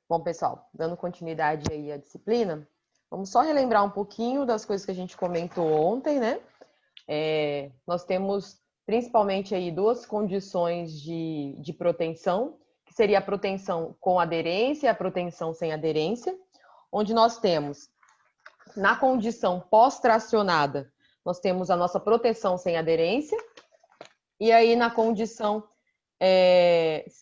Bom, pessoal, dando continuidade aí à disciplina, vamos só relembrar um pouquinho das coisas que a gente comentou ontem, né? Nós temos principalmente aí duas condições de proteção, que seria a proteção com aderência e a proteção sem aderência, onde nós temos, na condição pós-tracionada, nós temos a nossa proteção sem aderência, e aí na condição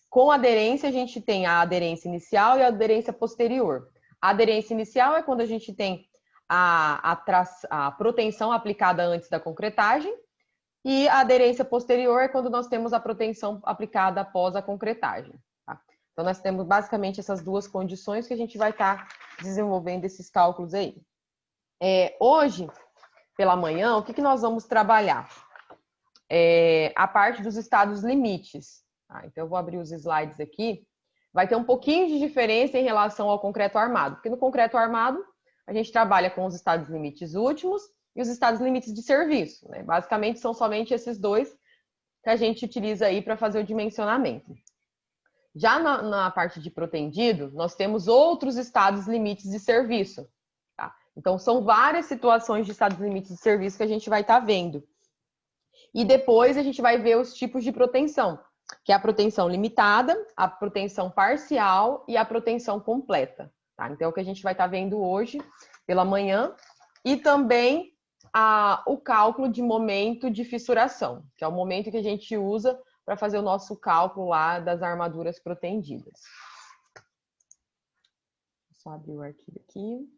com aderência, a gente tem a aderência inicial e a aderência posterior. A aderência inicial é quando a gente tem a proteção aplicada antes da concretagem, e a aderência posterior é quando nós temos a proteção aplicada após a concretagem. Tá? Então, nós temos basicamente essas duas condições que a gente vai estar desenvolvendo esses cálculos aí. Hoje, pela manhã, o que nós vamos trabalhar? A parte dos estados limites. Então, eu vou abrir os slides aqui. Vai ter um pouquinho de diferença em relação ao concreto armado, porque no concreto armado, a gente trabalha com os estados limites últimos e os estados limites de serviço. Né? Basicamente, são somente esses dois que a gente utiliza aí para fazer o dimensionamento. Já na parte de protendido, nós temos outros estados limites de serviço. Tá? Então, são várias situações de estados limites de serviço que a gente vai estar vendo. E depois a gente vai ver os tipos de proteção, que é a proteção limitada, a proteção parcial e a proteção completa. Tá? Então, é o que a gente vai estar vendo hoje pela manhã. E também o cálculo de momento de fissuração, que é o momento que a gente usa para fazer o nosso cálculo lá das armaduras protendidas. Vou só abrir o arquivo aqui.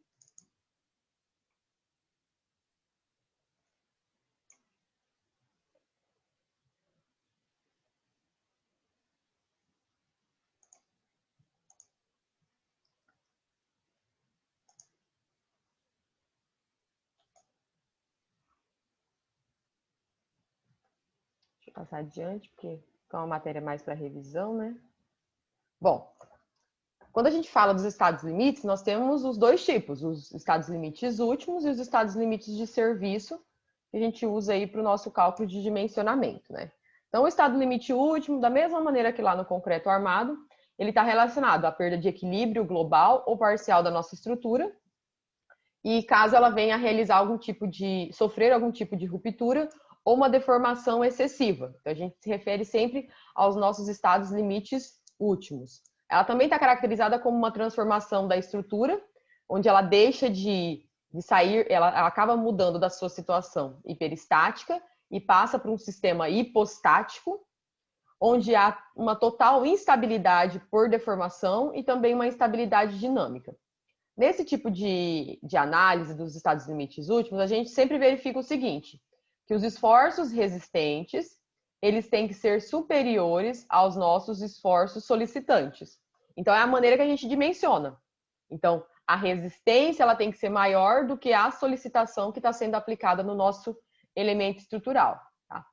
Passar adiante, porque é uma matéria mais para revisão, né? Bom, quando a gente fala dos estados limites, nós temos os dois tipos, os estados limites últimos e os estados limites de serviço, que a gente usa aí para o nosso cálculo de dimensionamento, né? Então, o estado limite último, da mesma maneira que lá no concreto armado, ele está relacionado à perda de equilíbrio global ou parcial da nossa estrutura, e caso ela venha a realizar sofrer algum tipo de ruptura ou uma deformação excessiva. Então, a gente se refere sempre aos nossos estados limites últimos. Ela também está caracterizada como uma transformação da estrutura, onde ela deixa de sair, ela acaba mudando da sua situação hiperestática e passa para um sistema hipostático, onde há uma total instabilidade por deformação e também uma instabilidade dinâmica. Nesse tipo de análise dos estados limites últimos, a gente sempre verifica o seguinte, que os esforços resistentes, eles têm que ser superiores aos nossos esforços solicitantes. Então, é a maneira que a gente dimensiona. Então, a resistência, ela tem que ser maior do que a solicitação que está sendo aplicada no nosso elemento estrutural. Tá?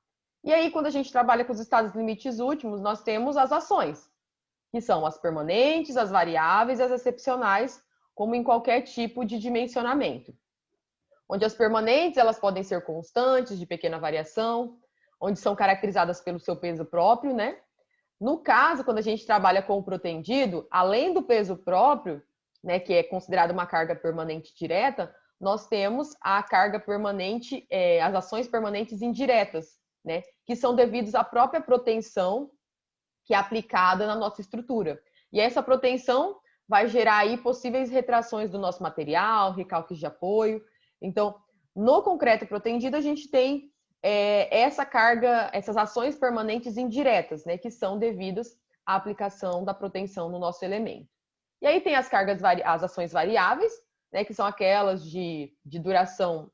E aí, quando a gente trabalha com os estados limites últimos, nós temos as ações, que são as permanentes, as variáveis e as excepcionais, como em qualquer tipo de dimensionamento. Onde as permanentes, elas podem ser constantes, de pequena variação, onde são caracterizadas pelo seu peso próprio, né? No caso, quando a gente trabalha com o protendido, além do peso próprio, né, que é considerado uma carga permanente direta, nós temos a carga permanente, as ações permanentes indiretas, né, que são devidas à própria proteção que é aplicada na nossa estrutura. E essa proteção vai gerar aí possíveis retrações do nosso material, recalques de apoio. Então, no concreto protendido, a gente tem essa carga, essas ações permanentes indiretas, né, que são devidas à aplicação da proteção no nosso elemento. E aí tem as ações variáveis, né, que são aquelas de duração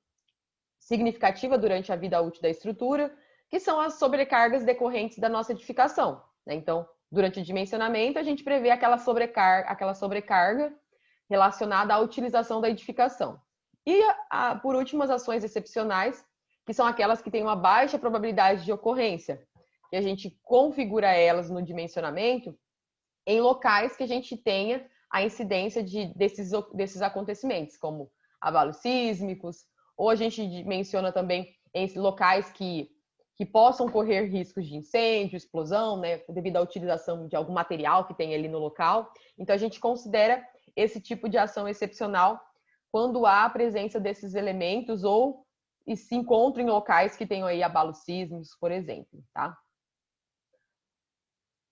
significativa durante a vida útil da estrutura, que são as sobrecargas decorrentes da nossa edificação. Né? Então, durante o dimensionamento, a gente prevê aquela sobrecarga relacionada à utilização da edificação. E, por último, as ações excepcionais, que são aquelas que têm uma baixa probabilidade de ocorrência, que a gente configura elas no dimensionamento em locais que a gente tenha a incidência desses acontecimentos, como abalos sísmicos, ou a gente menciona também em locais que que possam correr riscos de incêndio, explosão, né, devido à utilização de algum material que tem ali no local. Então, a gente considera esse tipo de ação excepcional quando há a presença desses elementos ou se encontram em locais que tenham aí abalos sísmicos, por exemplo, tá?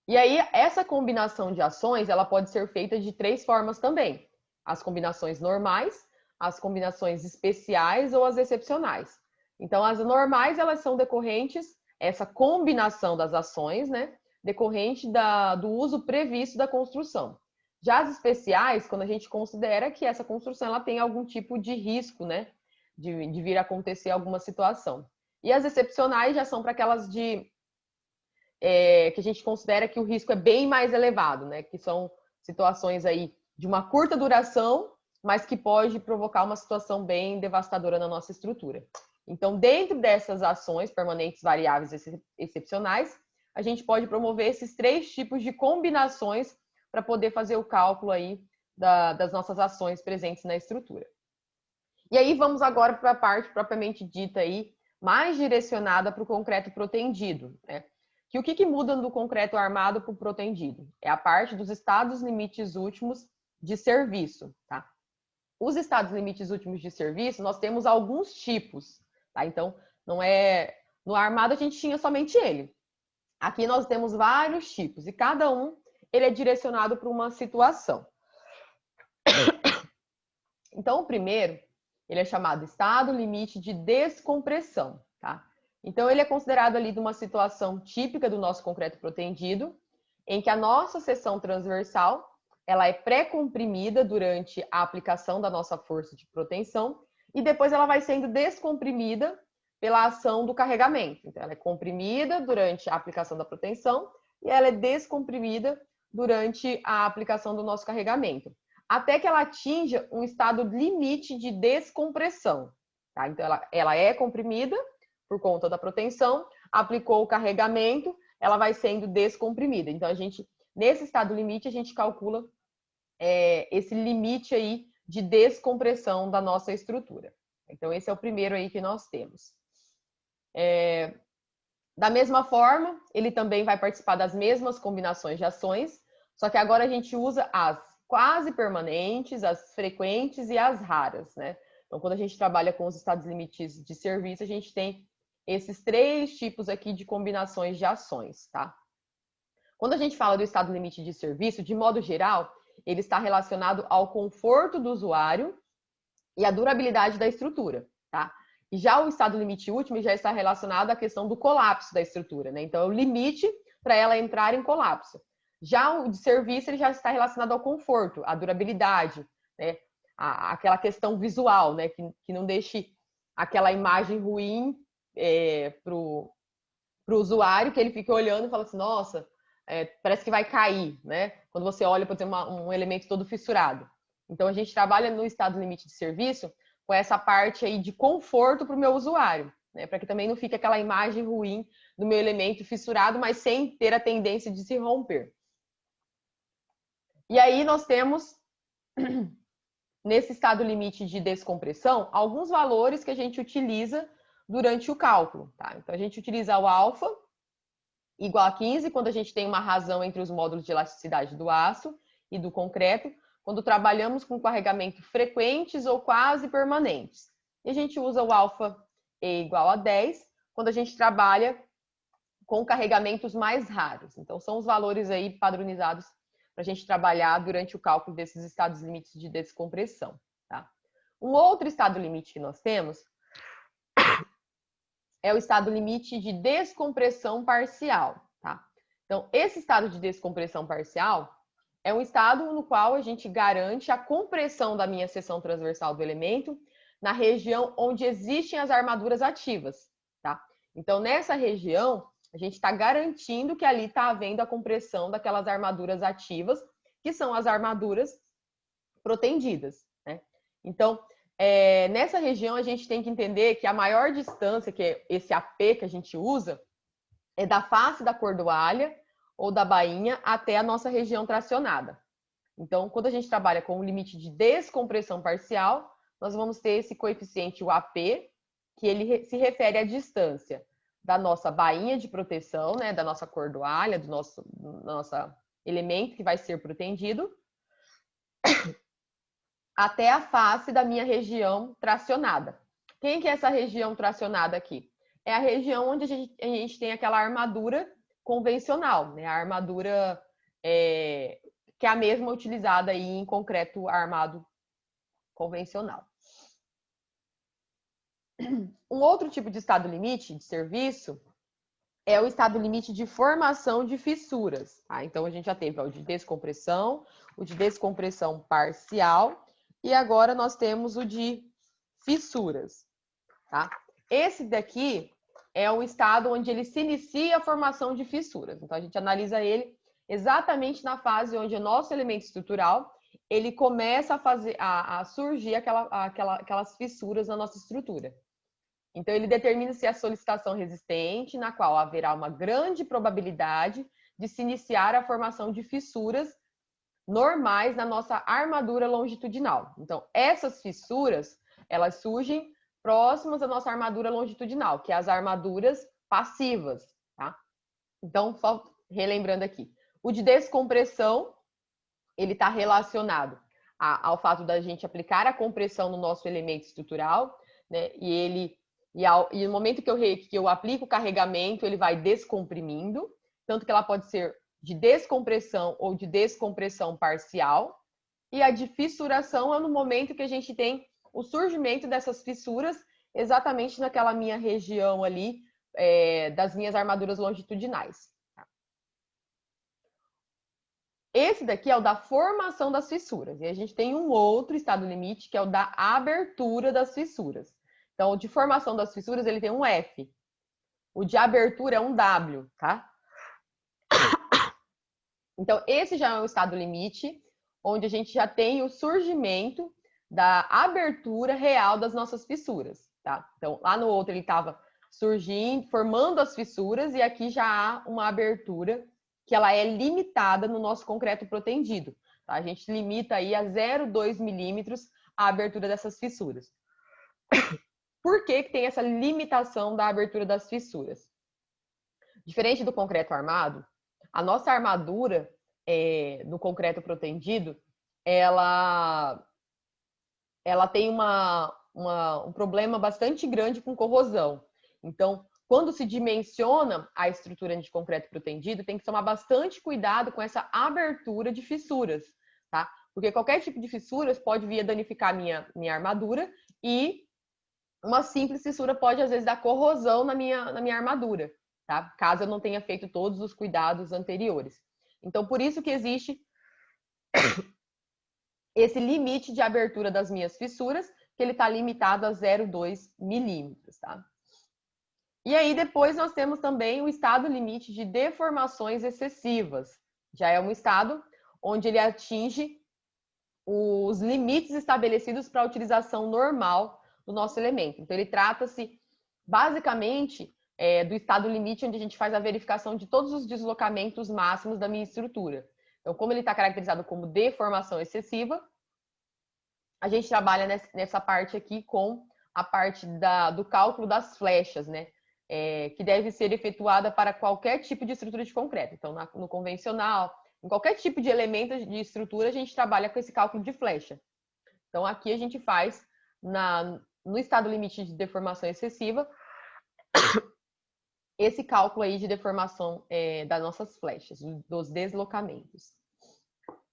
E aí, essa combinação de ações, ela pode ser feita de 3 formas também. As combinações normais, as combinações especiais ou as excepcionais. Então, as normais, elas são decorrentes, essa combinação das ações, né? Decorrente do uso previsto da construção. Já as especiais, quando a gente considera que essa construção ela tem algum tipo de risco, né? De vir a acontecer alguma situação. E as excepcionais já são para aquelas que a gente considera que o risco é bem mais elevado, né? Que são situações aí de uma curta duração, mas que pode provocar uma situação bem devastadora na nossa estrutura. Então, dentro dessas ações permanentes, variáveis e excepcionais, a gente pode promover esses 3 tipos de combinações para poder fazer o cálculo aí das nossas ações presentes na estrutura. E aí vamos agora para a parte propriamente dita aí, mais direcionada para o concreto protendido, né? O que muda do concreto armado para o protendido? É a parte dos estados limites últimos de serviço, tá? Os estados limites últimos de serviço, nós temos alguns tipos, tá? Então, não é... No armado a gente tinha somente ele. Aqui nós temos vários tipos e cada um ele é direcionado para uma situação. Então, o primeiro, ele é chamado estado limite de descompressão, tá? Então, ele é considerado ali de uma situação típica do nosso concreto protendido, em que a nossa seção transversal, ela é pré-comprimida durante a aplicação da nossa força de proteção e depois ela vai sendo descomprimida pela ação do carregamento. Então, ela é comprimida durante a aplicação da proteção e ela é descomprimida durante a aplicação do nosso carregamento, até que ela atinja um estado limite de descompressão, tá? Então, ela é comprimida por conta da proteção, aplicou o carregamento, ela vai sendo descomprimida. Então, nesse estado limite, a gente calcula esse limite aí de descompressão da nossa estrutura. Então, esse é o primeiro aí que nós temos. Da mesma forma, ele também vai participar das mesmas combinações de ações, só que agora a gente usa as quase permanentes, as frequentes e as raras, né? Então, quando a gente trabalha com os estados limites de serviço, a gente tem esses 3 tipos aqui de combinações de ações, tá? Quando a gente fala do estado limite de serviço, de modo geral, ele está relacionado ao conforto do usuário e à durabilidade da estrutura, tá? E já o estado limite último já está relacionado à questão do colapso da estrutura, né? Então, é o limite para ela entrar em colapso. Já o de serviço, ele já está relacionado ao conforto, à durabilidade, né? Aquela questão visual, né? Que não deixe aquela imagem ruim para o usuário, que ele fique olhando e fala assim, nossa, parece que vai cair, né? Quando você olha, por exemplo, um elemento todo fissurado. Então, a gente trabalha no estado limite de serviço com essa parte aí de conforto para o meu usuário, né? Para que também não fique aquela imagem ruim do meu elemento fissurado, mas sem ter a tendência de se romper. E aí nós temos, nesse estado limite de descompressão, alguns valores que a gente utiliza durante o cálculo, tá? Então, a gente utiliza o alfa igual a 15, quando a gente tem uma razão entre os módulos de elasticidade do aço e do concreto, quando trabalhamos com carregamento frequentes ou quase permanentes. E a gente usa o alfa E igual a 10, quando a gente trabalha com carregamentos mais raros. Então, são os valores aí padronizados para a gente trabalhar durante o cálculo desses estados limites de descompressão, tá? Um outro estado limite que nós temos é o estado limite de descompressão parcial, tá? Então, esse estado de descompressão parcial é um estado no qual a gente garante a compressão da minha seção transversal do elemento na região onde existem as armaduras ativas, tá? Então, nessa região, a gente está garantindo que ali está havendo a compressão daquelas armaduras ativas, que são as armaduras protendidas, né? Então, nessa região, a gente tem que entender que a maior distância, que é esse AP que a gente usa, é da face da cordoalha ou da bainha até a nossa região tracionada. Então, quando a gente trabalha com o limite de descompressão parcial, nós vamos ter esse coeficiente, o AP, que ele se refere à distância da nossa bainha de proteção, né, da nossa cordoalha, do nosso elemento que vai ser protendido, até a face da minha região tracionada. Quem que é essa região tracionada aqui? É a região onde a gente tem aquela armadura convencional, né? A armadura que é a mesma utilizada aí em concreto armado convencional. Um outro tipo de estado limite de serviço é o estado limite de formação de fissuras. Tá? Então, a gente já teve o de descompressão parcial, e agora nós temos o de fissuras. Tá? Esse daqui é um estado onde ele se inicia a formação de fissuras. Então, a gente analisa ele exatamente na fase onde o nosso elemento estrutural ele começa a surgir aquelas fissuras na nossa estrutura. Então, ele determina-se a solicitação resistente, na qual haverá uma grande probabilidade de se iniciar a formação de fissuras normais na nossa armadura longitudinal. Então, essas fissuras, elas surgem próximas à nossa armadura longitudinal, que é as armaduras passivas, tá? Então, só relembrando aqui. O de descompressão, ele está relacionado ao fato da gente aplicar a compressão no nosso elemento estrutural, né? E no momento que eu aplico o carregamento, ele vai descomprimindo, tanto que ela pode ser de descompressão ou de descompressão parcial. E a de fissuração é no momento que a gente tem o surgimento dessas fissuras exatamente naquela minha região ali das minhas armaduras longitudinais. Esse daqui é o da formação das fissuras. E a gente tem um outro estado limite, que é o da abertura das fissuras. Então, o de formação das fissuras, ele tem um F. O de abertura é um W, tá? Então, esse já é um estado limite, onde a gente já tem o surgimento da abertura real das nossas fissuras, tá? Então, lá no outro ele estava surgindo, formando as fissuras, e aqui já há uma abertura que ela é limitada no nosso concreto protendido. Tá? A gente limita aí a 0,2 milímetros a abertura dessas fissuras. Por que tem essa limitação da abertura das fissuras? Diferente do concreto armado, a nossa armadura no concreto protendido, ela tem um problema bastante grande com corrosão. Então, quando se dimensiona a estrutura de concreto protendido, tem que tomar bastante cuidado com essa abertura de fissuras, tá? Porque qualquer tipo de fissuras pode vir a danificar minha armadura, e uma simples fissura pode, às vezes, dar corrosão na minha armadura, tá? Caso eu não tenha feito todos os cuidados anteriores. Então, por isso que existe esse limite de abertura das minhas fissuras, que ele está limitado a 0,2 milímetros, tá? E aí, depois, nós temos também o estado limite de deformações excessivas. Já é um estado onde ele atinge os limites estabelecidos para a utilização normal do nosso elemento. Então, ele trata-se, basicamente, do estado limite onde a gente faz a verificação de todos os deslocamentos máximos da minha estrutura. Então, como ele está caracterizado como deformação excessiva, a gente trabalha nessa parte aqui com a parte do cálculo das flechas, né? Que deve ser efetuada para qualquer tipo de estrutura de concreto. Então, no convencional, em qualquer tipo de elemento de estrutura, a gente trabalha com esse cálculo de flecha. Então, aqui a gente faz, no estado limite de deformação excessiva, esse cálculo aí de deformação das nossas flechas, dos deslocamentos.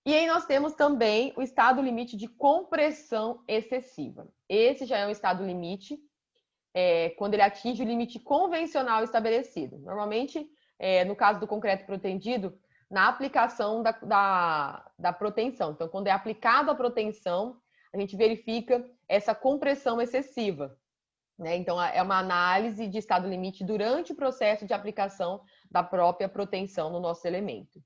E aí nós temos também o estado limite de compressão excessiva. Esse já é um estado limite quando ele atinge o limite convencional estabelecido. Normalmente, no caso do concreto protendido, na aplicação da proteção. Então, quando é aplicada a proteção, a gente verifica essa compressão excessiva. Né? Então, é uma análise de estado limite durante o processo de aplicação da própria proteção no nosso elemento.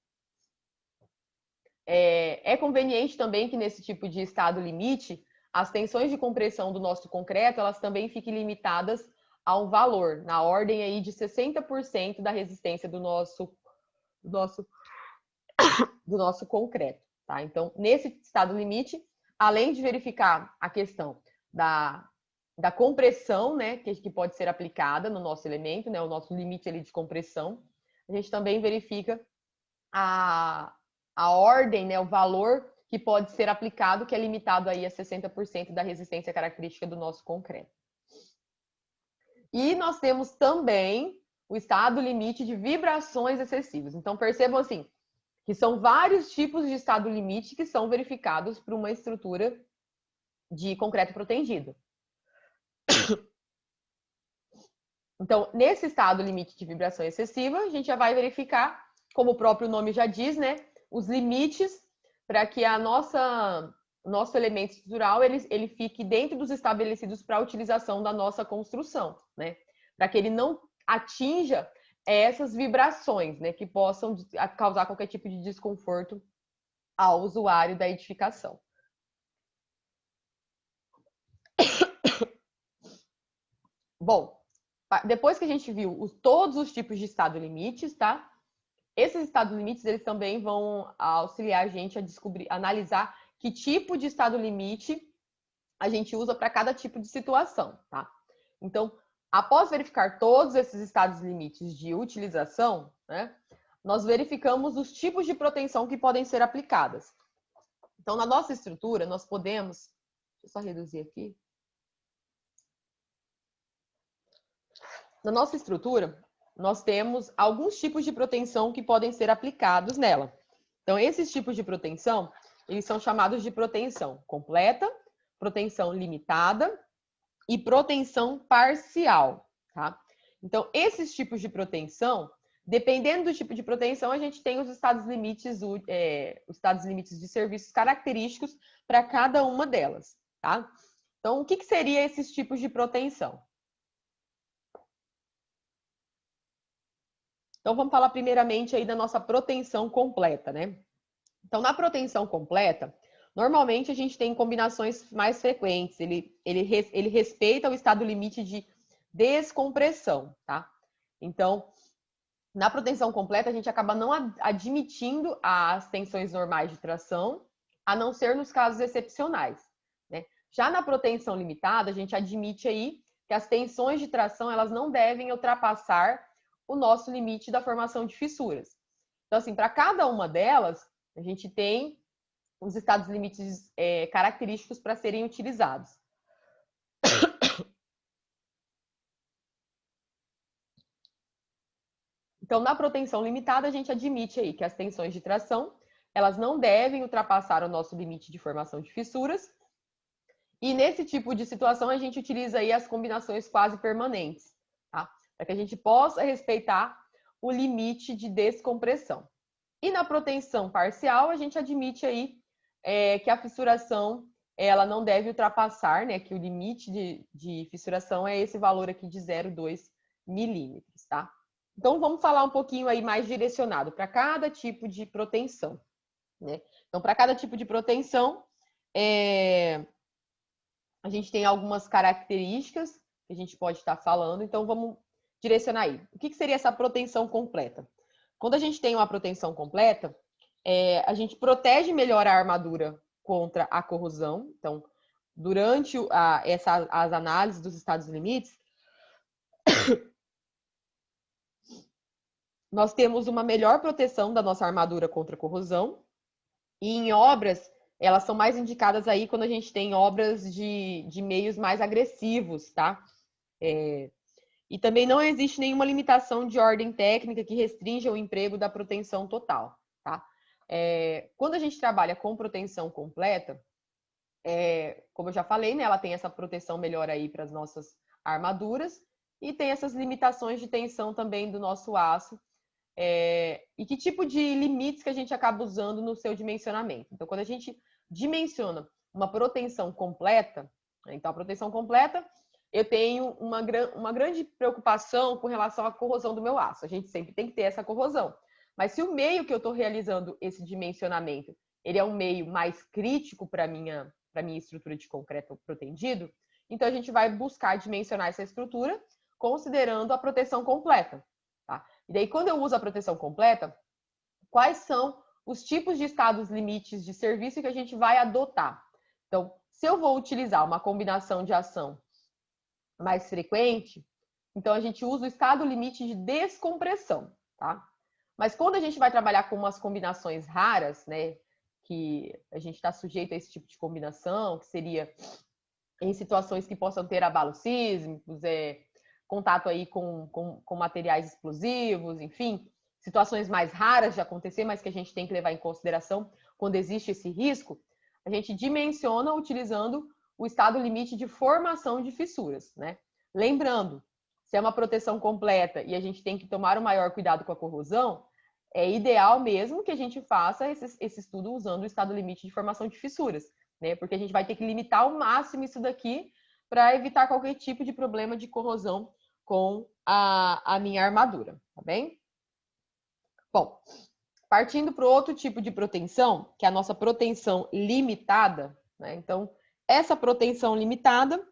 É conveniente também que nesse tipo de estado limite, as tensões de compressão do nosso concreto, elas também fiquem limitadas a um valor, na ordem aí de 60% da resistência do nosso concreto. Tá? Então, nesse estado limite, além de verificar a questão da da compressão, né, que pode ser aplicada no nosso elemento, né, o nosso limite ali de compressão. A gente também verifica a ordem, né, o valor que pode ser aplicado, que é limitado aí a 60% da resistência característica do nosso concreto. E nós temos também o estado limite de vibrações excessivas. Então, percebam assim, que são vários tipos de estado limite que são verificados por uma estrutura de concreto protendido. Então, nesse estado limite de vibração excessiva, a gente já vai verificar, como o próprio nome já diz, né, os limites para que nosso elemento estrutural ele fique dentro dos estabelecidos para a utilização da nossa construção, né? Para que ele não atinja essas vibrações, né, que possam causar qualquer tipo de desconforto ao usuário da edificação. Bom, depois que a gente viu todos os tipos de estado limites, tá? Esses estados limites, eles também vão auxiliar a gente a descobrir, analisar que tipo de estado limite a gente usa para cada tipo de situação, tá? Então, após verificar todos esses estados limites de utilização, né, nós verificamos os tipos de proteção que podem ser aplicadas. Então, na nossa estrutura, nós podemos... Deixa eu só reduzir aqui. Na nossa estrutura, nós temos alguns tipos de proteção que podem ser aplicados nela. Então, esses tipos de proteção, eles são chamados de proteção completa, proteção limitada e proteção parcial, tá? Então, esses tipos de proteção, dependendo do tipo de proteção, a gente tem os estados limites de serviços característicos para cada uma delas, tá? Então, o que seria esses tipos de proteção? Então, vamos falar primeiramente aí da nossa proteção completa, né? Então, na proteção completa, normalmente a gente tem combinações mais frequentes. Ele respeita o estado limite de descompressão, tá? Então, na proteção completa, a gente acaba não admitindo as tensões normais de tração, a não ser nos casos excepcionais, né? Já na proteção limitada, a gente admite aí que as tensões de tração, elas não devem ultrapassar o nosso limite da formação de fissuras. Então, assim, para cada uma delas, a gente tem os estados limites característicos para serem utilizados. Então, na proteção limitada, a gente admite aí que as tensões de tração, elas não devem ultrapassar o nosso limite de formação de fissuras. E nesse tipo de situação, a gente utiliza aí as combinações quase permanentes, tá? Para que a gente possa respeitar o limite de descompressão. E na proteção parcial, a gente admite aí que a fissuração ela não deve ultrapassar, né? Que o limite de fissuração é esse valor aqui de 0,2 milímetros, tá? Então, vamos falar um pouquinho aí mais direcionado para cada tipo de proteção, né? Então, para cada tipo de proteção, a gente tem algumas características que a gente pode estar falando. Então, vamos direcionar aí. O que seria essa proteção completa? Quando a gente tem uma proteção completa, a gente protege melhor a armadura contra a corrosão. Então, durante as análises dos estados limites, nós temos uma melhor proteção da nossa armadura contra a corrosão. E em obras, elas são mais indicadas aí quando a gente tem obras de meios mais agressivos, tá? E também não existe nenhuma limitação de ordem técnica que restrinja o emprego da proteção total, tá? Quando a gente trabalha com proteção completa, como eu já falei, né, ela tem essa proteção melhor aí para as nossas armaduras e tem essas limitações de tensão também do nosso aço. E que tipo de limites que a gente acaba usando no seu dimensionamento. Então, quando a gente dimensiona uma proteção completa, então a proteção completa, eu tenho uma grande preocupação com relação à corrosão do meu aço. A gente sempre tem que ter essa corrosão. Mas se o meio que eu estou realizando esse dimensionamento, ele é um meio mais crítico para a minha estrutura de concreto protendido, então a gente vai buscar dimensionar essa estrutura considerando a proteção completa. Tá? E daí, quando eu uso a proteção completa, quais são os tipos de estados limites de serviço que a gente vai adotar? Então, se eu vou utilizar uma combinação de ação mais frequente, então a gente usa o estado limite de descompressão, tá? Mas quando a gente vai trabalhar com umas combinações raras, né, que a gente está sujeito a esse tipo de combinação, que seria em situações que possam ter abalos sísmicos, contato aí com materiais explosivos, enfim, situações mais raras de acontecer, mas que a gente tem que levar em consideração quando existe esse risco, a gente dimensiona utilizando o estado limite de formação de fissuras, né? Lembrando, se é uma proteção completa e a gente tem que tomar o maior cuidado com a corrosão, é ideal mesmo que a gente faça esse estudo usando o estado limite de formação de fissuras, né? Porque a gente vai ter que limitar ao máximo isso daqui para evitar qualquer tipo de problema de corrosão com a minha armadura, tá bem? Bom, partindo para o outro tipo de proteção, que é a nossa proteção limitada, né? Então, essa proteção limitada, o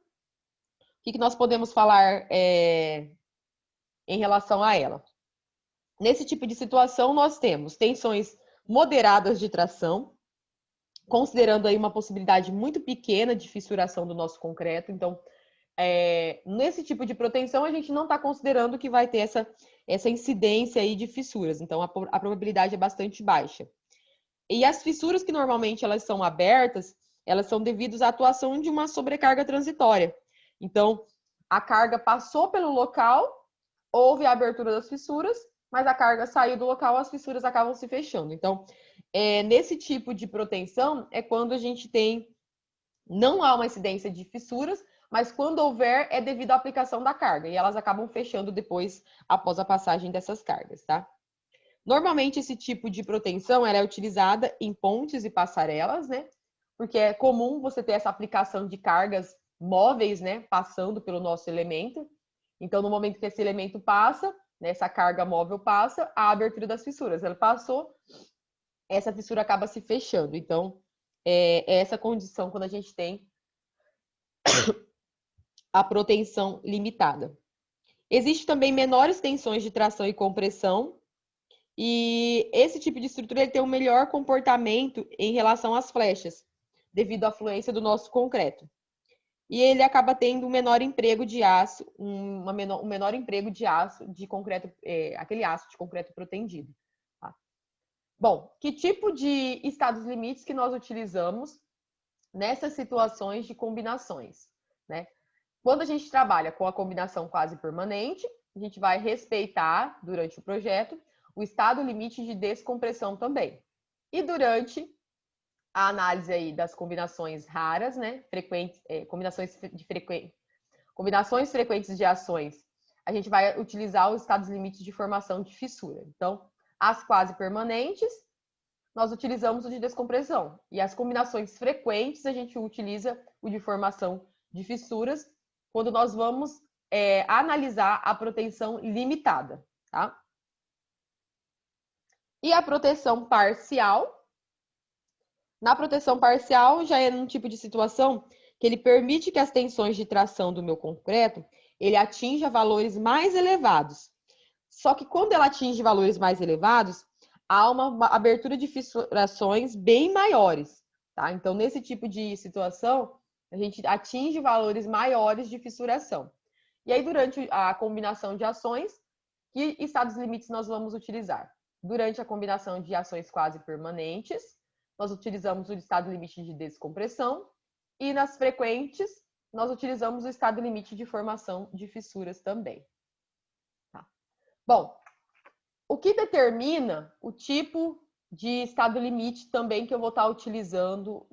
que nós podemos falar em relação a ela? Nesse tipo de situação, nós temos tensões moderadas de tração, considerando aí uma possibilidade muito pequena de fissuração do nosso concreto. Então, nesse tipo de proteção, a gente não está considerando que vai ter essa incidência aí de fissuras. Então, a probabilidade é bastante baixa. E as fissuras que normalmente elas são abertas, elas são devidas à atuação de uma sobrecarga transitória. Então, a carga passou pelo local, houve a abertura das fissuras, mas a carga saiu do local, as fissuras acabam se fechando. Então, nesse tipo de proteção é quando a gente não há uma incidência de fissuras, mas quando houver é devido à aplicação da carga, e elas acabam fechando depois, após a passagem dessas cargas, tá? Normalmente, esse tipo de proteção ela é utilizada em pontes e passarelas, né? Porque é comum você ter essa aplicação de cargas móveis, né? Passando pelo nosso elemento. Então, no momento que esse elemento passa, né, essa carga móvel passa, a abertura das fissuras. Ela passou, essa fissura acaba se fechando. Então, é essa condição quando a gente tem a proteção limitada. Existe também menores tensões de tração e compressão, e esse tipo de estrutura ele tem um melhor comportamento em relação às flechas, devido à fluência do nosso concreto. E ele acaba tendo um menor emprego de aço, um menor emprego de aço de concreto, aquele aço de concreto protendido. Tá? Bom, que tipo de estados limites que nós utilizamos nessas situações de combinações, né? Quando a gente trabalha com a combinação quase permanente, a gente vai respeitar, durante o projeto, o estado limite de descompressão também. E durante a análise aí das combinações raras, né, combinações frequentes de ações, a gente vai utilizar os estados limites de formação de fissura. Então, as quase permanentes, nós utilizamos o de descompressão. E as combinações frequentes, a gente utiliza o de formação de fissuras, quando nós vamos analisar a proteção limitada, tá? E a proteção parcial. Na proteção parcial, já é um tipo de situação que ele permite que as tensões de tração do meu concreto, ele atinja valores mais elevados. Só que quando ela atinge valores mais elevados, há uma abertura de fissurações bem maiores, tá? Então, nesse tipo de situação, a gente atinge valores maiores de fissuração. E aí, durante a combinação de ações, que estados limites nós vamos utilizar? Durante a combinação de ações quase permanentes, nós utilizamos o estado limite de descompressão, e nas frequentes, nós utilizamos o estado limite de formação de fissuras também. Tá? Bom, o que determina o tipo de estado limite também que eu vou estar utilizando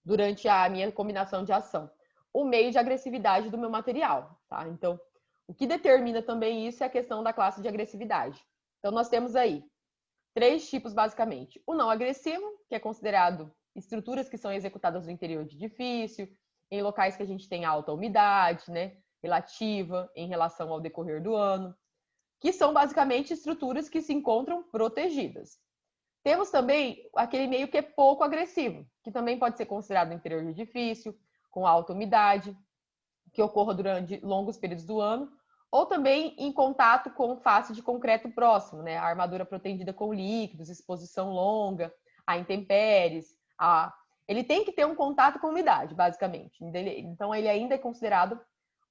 durante a minha combinação de ação? O meio de agressividade do meu material, tá? Então, o que determina também isso é a questão da classe de agressividade. Então, nós temos aí 3 tipos, basicamente. O não agressivo, que é considerado estruturas que são executadas no interior de edifício, em locais que a gente tem alta umidade, né, relativa em relação ao decorrer do ano, que são basicamente estruturas que se encontram protegidas. Temos também aquele meio que é pouco agressivo, que também pode ser considerado no interior de edifício, com alta umidade, que ocorra durante longos períodos do ano, ou também em contato com face de concreto próximo, né? A armadura protegida com líquidos, exposição longa, a intempéries, ele tem que ter um contato com umidade, basicamente. Então, ele ainda é considerado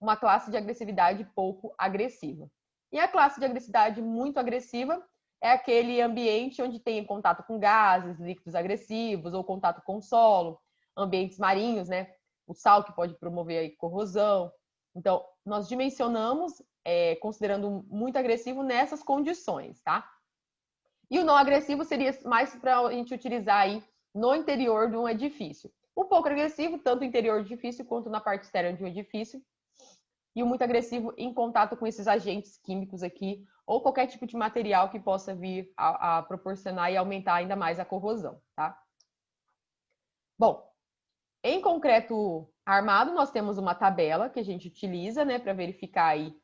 uma classe de agressividade pouco agressiva. E a classe de agressividade muito agressiva é aquele ambiente onde tem contato com gases, líquidos agressivos, ou contato com solo, ambientes marinhos, né? O sal que pode promover a corrosão. Então, nós dimensionamos, considerando muito agressivo nessas condições, tá? E o não agressivo seria mais para a gente utilizar aí no interior de um edifício. Um pouco agressivo, tanto no interior do edifício quanto na parte externa de um edifício. E o muito agressivo em contato com esses agentes químicos aqui, ou qualquer tipo de material que possa vir a proporcionar e aumentar ainda mais a corrosão, tá? Bom, em concreto armado, nós temos uma tabela que a gente utiliza, né, para verificar aí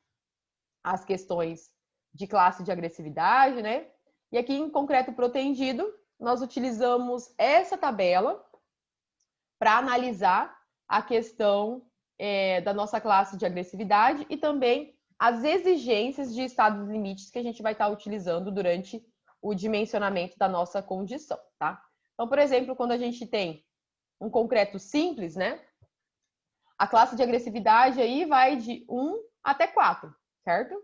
as questões de classe de agressividade, né? E aqui em concreto protendido, nós utilizamos essa tabela para analisar a questão da nossa classe de agressividade e também as exigências de estados limites que a gente vai estar utilizando durante o dimensionamento da nossa condição, tá? Então, por exemplo, quando a gente tem um concreto simples, né? A classe de agressividade aí vai de 1 até 4, certo?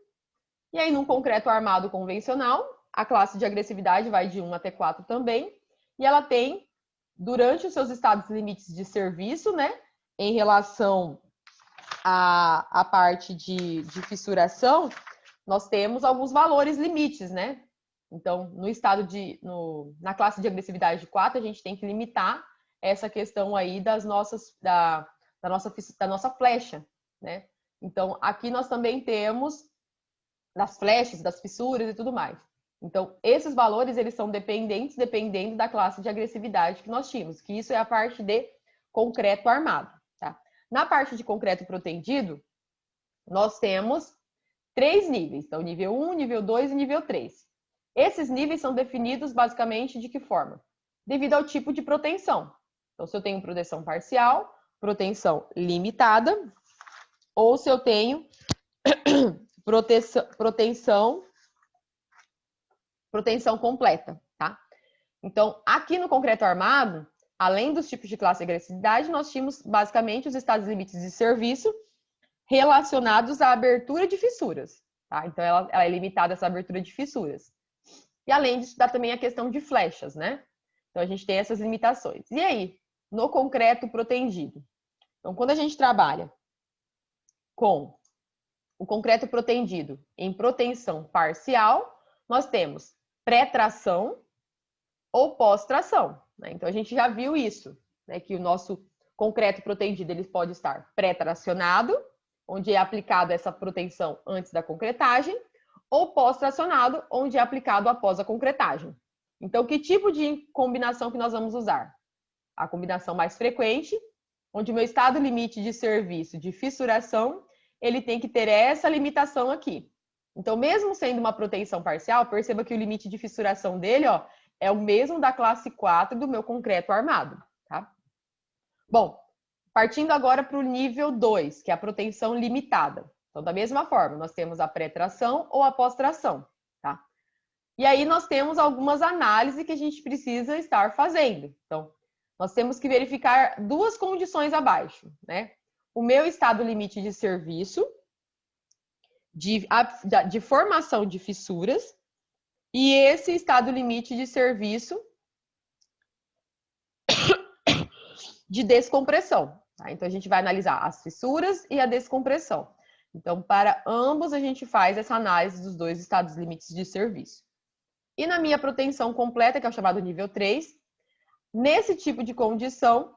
E aí, num concreto armado convencional, a classe de agressividade vai de 1 até 4 também, e ela tem, durante os seus estados limites de serviço, né, em relação à parte de fissuração, nós temos alguns valores limites, né? Então, na classe de agressividade de 4, a gente tem que limitar essa questão aí da nossa flecha, né? Então, aqui nós também temos das flechas, das fissuras e tudo mais. Então, esses valores, eles são dependentes, dependendo da classe de agressividade que nós tínhamos, que isso é a parte de concreto armado, tá? Na parte de concreto protendido, nós temos 3 níveis. Então, nível 1, nível 2 e nível 3. Esses níveis são definidos basicamente de que forma? Devido ao tipo de proteção. Então, se eu tenho proteção parcial, proteção limitada, ou se eu tenho proteção completa, tá? Então, aqui no concreto armado, além dos tipos de classe de agressividade, nós tínhamos basicamente os estados limites de serviço relacionados à abertura de fissuras, tá? Então, ela é limitada a essa abertura de fissuras. E além disso, dá também a questão de flechas, né? Então, a gente tem essas limitações. E aí, no concreto protendido? Então, quando a gente trabalha com o concreto protendido em proteção parcial, nós temos pré-tração ou pós-tração, né? Então, a gente já viu isso, né? Que o nosso concreto protendido ele pode estar pré-tracionado, onde é aplicada essa proteção antes da concretagem, ou pós-tracionado, onde é aplicado após a concretagem. Então, que tipo de combinação que nós vamos usar? A combinação mais frequente, onde o meu estado limite de serviço de fissuração, ele tem que ter essa limitação aqui. Então, mesmo sendo uma proteção parcial, perceba que o limite de fissuração dele, ó, é o mesmo da classe 4 do meu concreto armado, tá? Bom, partindo agora para o nível 2, que é a proteção limitada. Então, da mesma forma, nós temos a pré-tração ou a pós-tração, tá? E aí nós temos algumas análises que a gente precisa estar fazendo. Então, nós temos que verificar duas condições abaixo, né? O meu estado limite de serviço, de formação de fissuras, e esse estado limite de serviço de descompressão. Tá? Então, a gente vai analisar as fissuras e a descompressão. Então, para ambos, a gente faz essa análise dos dois estados limites de serviço. E na minha proteção completa, que é o chamado nível 3, nesse tipo de condição,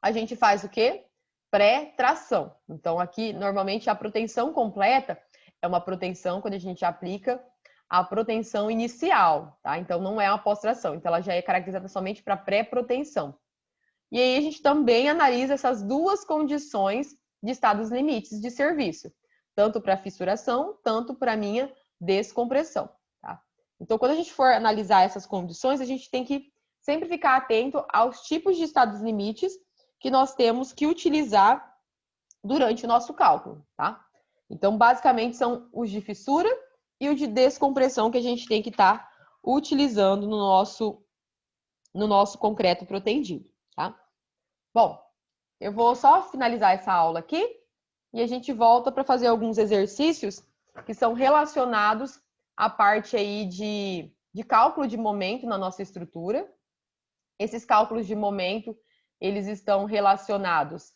a gente faz o quê? Pré-tração. Então, aqui, normalmente, a proteção completa é uma proteção quando a gente aplica a proteção inicial, tá? Então, não é uma pós-tração. Então, ela já é caracterizada somente para pré-proteção. E aí, a gente também analisa essas duas condições de estados limites de serviço, tanto para fissuração, tanto para minha descompressão, tá? Então, quando a gente for analisar essas condições, a gente tem que sempre ficar atento aos tipos de estados limites que nós temos que utilizar durante o nosso cálculo, tá? Então, basicamente, são os de fissura e o de descompressão que a gente tem que estar utilizando no nosso concreto protendido, tá? Bom, eu vou só finalizar essa aula aqui e a gente volta para fazer alguns exercícios que são relacionados à parte aí de cálculo de momento na nossa estrutura. Esses cálculos de momento, eles estão relacionados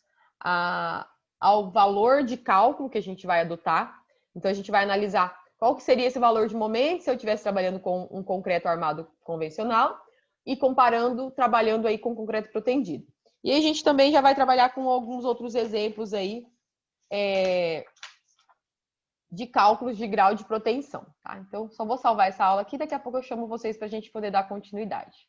ao valor de cálculo que a gente vai adotar. Então, a gente vai analisar qual que seria esse valor de momento se eu estivesse trabalhando com um concreto armado convencional e comparando, trabalhando aí com concreto protendido. E aí a gente também já vai trabalhar com alguns outros exemplos aí de cálculos de grau de proteção, tá? Então, só vou salvar essa aula aqui, daqui a pouco eu chamo vocês para a gente poder dar continuidade.